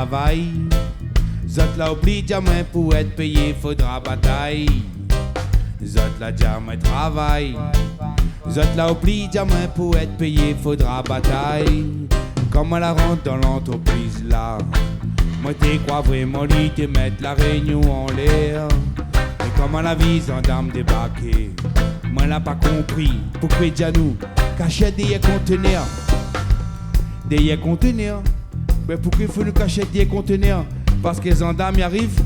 travail. Zot la oublie diamant pour être payé, faudra bataille. Zot la diamant travail. Zot la oublie diamant pour être payé, faudra bataille. Comment la rentre dans l'entreprise là? Moi t'es quoi vraiment lui te mettre la réunion en l'air? Et comment la vise en dame débarquer? Moi l'a pas compris. Pourquoi Dianou cachait des conteneurs? Des conteneurs? Ben pourquoi il faut nous cacher des conteneurs? Parce que les gendarmes y arrivent.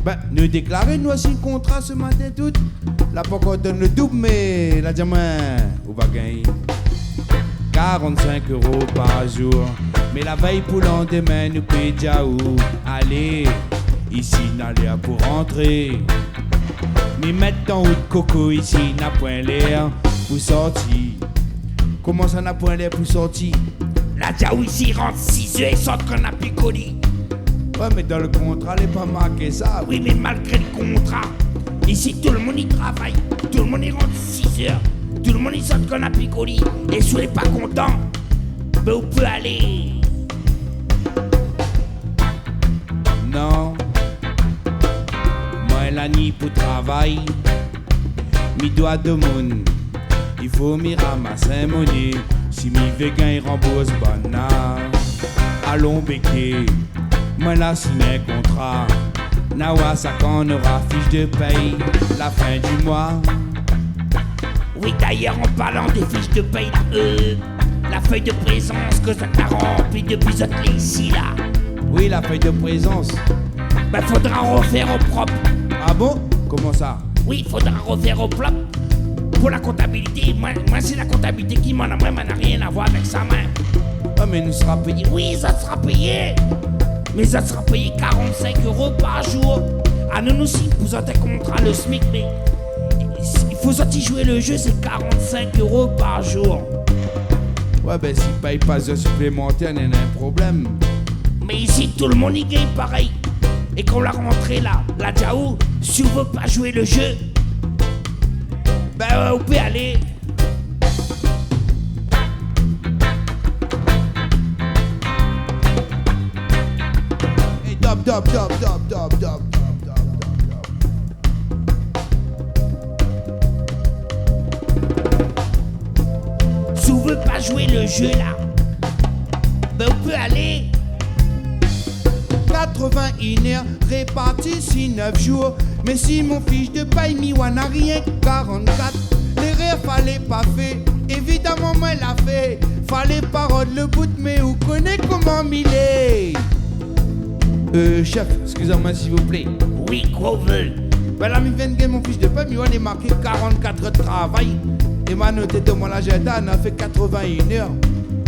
Ben nous déclarer nous aussi un contrat ce matin tout. Là pas qu'on donne le double mais la diamant on va gagner 45 € par jour. Mais la veille pour lendemain nous paye déjà où? Allez, ici n'a l'air pour rentrer. Mais mettre en route coco ici n'a point l'air pour sortir. Comment ça n'a point l'air pour sortir? La Diaou ici rentre 6 heures et sort qu'on a picoli. Ouais mais dans le contrat n'est pas marqué ça. Oui mais malgré le contrat, ici tout le monde y travaille. Tout le monde y rentre 6 heures. Tout le monde y sort qu'on a picoli. Et si vous n'êtes pas content, ben vous pouvez aller. Non, moi la nuit pour travail, mi doit de monde. Il faut m'y ramasser monnaie. Si mi vegan il rembourse bana. Allons béquer, moi la signé contrat. Nawa ça qu'on aura fiche de paye la fin du mois. Oui d'ailleurs en parlant des fiches de paye, la feuille de présence que ça t'a rempli depuis cette ici là. Oui la feuille de présence. Ben faudra refaire au propre. Ah bon? Comment ça? Oui, faudra refaire au propre. Pour la comptabilité, moi c'est la comptabilité qui m'en a, moi n'a rien à voir avec ça, man. Ah mais nous sera payé. Oui, ça sera payé. Mais ça sera payé 45 € par jour. Ah nous aussi, vous avez contrat le SMIC, mais il faut sortir jouer le jeu, c'est 45 € par jour. Ouais ben s'il paye pas de supplémentaire, il y en a un problème. Mais ici, tout le monde y gagne pareil. Et quand la rentrée là, la Diaou, si vous veut pas jouer le jeu, ben vous pouvez aller. Hey, dop. Si vous veut pas jouer le jeu là, ben vous pouvez aller. 81 heures réparties sur 9 jours. Mais si mon fiche de paye Miwa n'a rien que 44, l'erreur fallait pas faire. Évidemment moi l'a fait. Fallait pas rendre le bout mais vous connaissez comment m'il est. Chef, excusez-moi s'il vous plaît. Oui, quoi vous veut? Ben là, mi vient de gagner mon fiche de paye, Miwa est marqué 44 heures de travail. Et ma note de mon agenda en a fait 81 heures.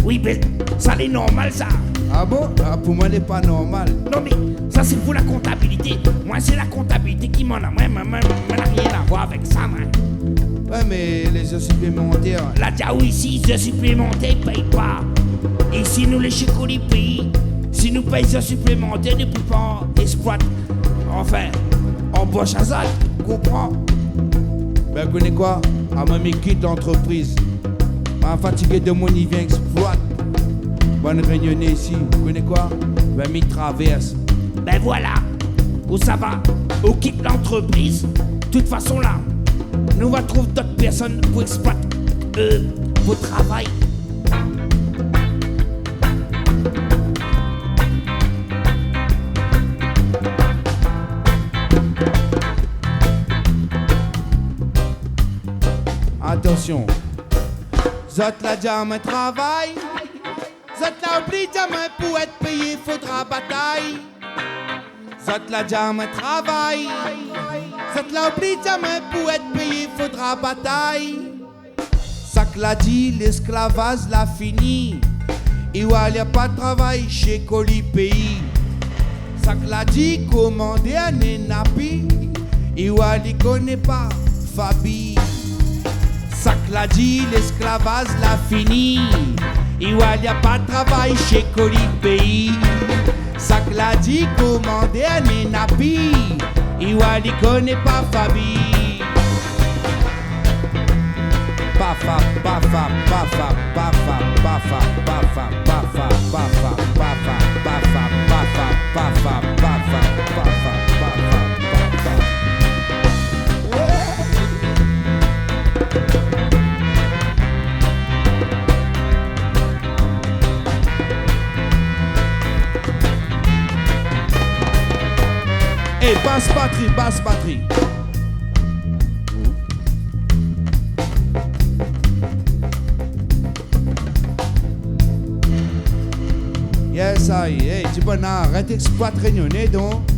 Oui, mais ça c'est normal ça. Ah bon? Ah, pour moi, n'est pas normal. Non mais ça c'est pour la comptabilité. Moi c'est la comptabilité qui m'en a. Moi n'a rien à voir avec ça, man. Ouais, mais les heures supplémentaires. La Diaou ici, les heures supplémentaires, ils payent pas. Et si nous les chicolis payent, si nous payons les heures supplémentaires, nous ne pouvons pas exploiter. Enfin, embauche à ça, comprends? Ben, vous connaissez quoi? Ah, moi, je quitte l'entreprise. Je fatigué de mon niveau exploite. Bonne réunion ici, vous connaissez quoi? Ben, m'y traverse. Ben voilà, où ça va? On quitte l'entreprise. De toute façon là, nous va trouver d'autres personnes pour exploiter votre travail. Attention, zot la diamant travail. Zot la oublie diamant pour être payé, faudra bataille. Zot la diamant travail. Zot la oublie diamant pour être payé, faudra bataille. Ça que l'a dit, l'esclavage l'a fini. Et où il n'y a pas de travail chez Coli Pays. Ça que l'a dit, commandé à Nenapi. Et où il connaît pas Fabi. Ça que l'a dit, l'esclavage l'a fini. Et où il n'y a pas de travail chez Coli Pays. Ça que l'a dit, commandé à Nenapi. Et où il connaît pas Fabi. Pafa, pafa, pafa, pafa, pafa, pafa, pafa, pafa, pafa, pafa. Et basse batterie, basse batterie. Yes, aïe, hey, tu peux arrêter d'exploiter réunionnais donc.